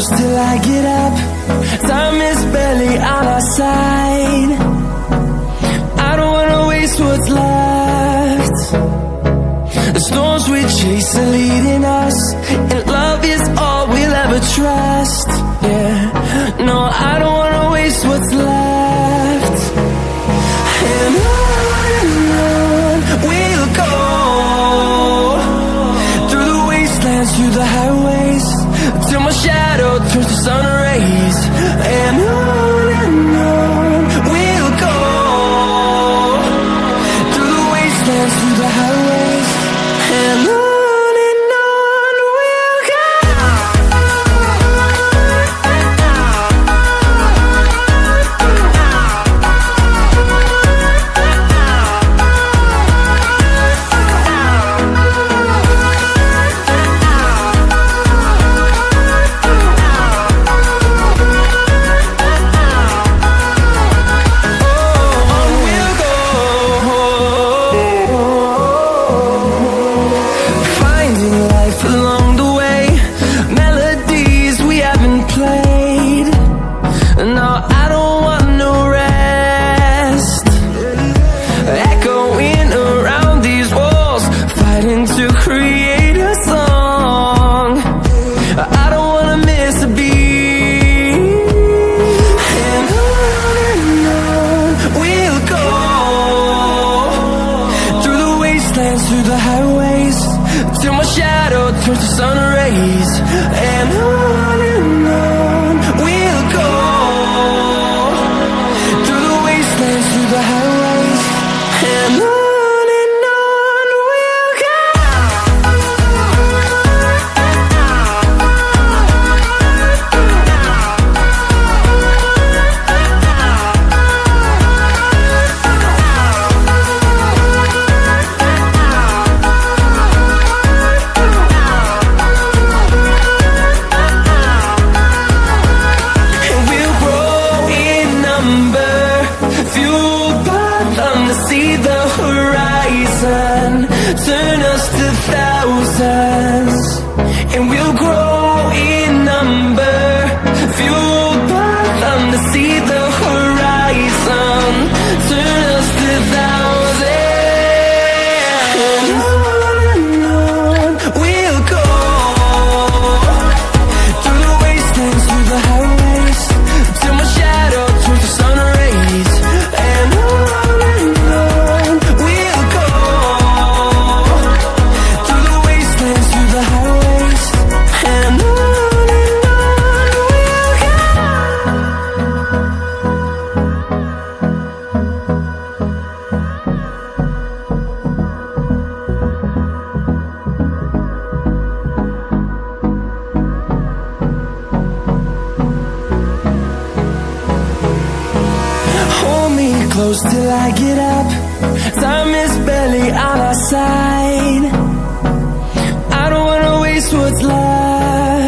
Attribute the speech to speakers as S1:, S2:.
S1: close till I get up. Time is barely on our side. I don't wanna waste what's left. The storms we chase are leading us, and love is all we'll ever trust. Yeah, no, I don't wanna waste what's left. And on we'll go, through the wastelands, through the highways, till my shadow turns to sun rays. And on we'll go, through the wastelands, through the highways, and on we'll go. Along the way, melodies we haven't played. No, I don't want no rest. Echoing around these walls, fighting to create a song. I don't wanna miss a beat. And on we'll go, through the wastelands, through the highways, till my shadow turns to sun rays. And on we'll go, through the wastelands, through the highways, and on we'll go. See the horizon, turn us to thousands, and we'll grow in number. Fueled by them to see the horizon, turn us to thousands, and on we'll go, through the wastelands, through the highways, till my shadow turns to sun rays. And close till I get up. Time is barely on our side. I don't wanna waste what's left.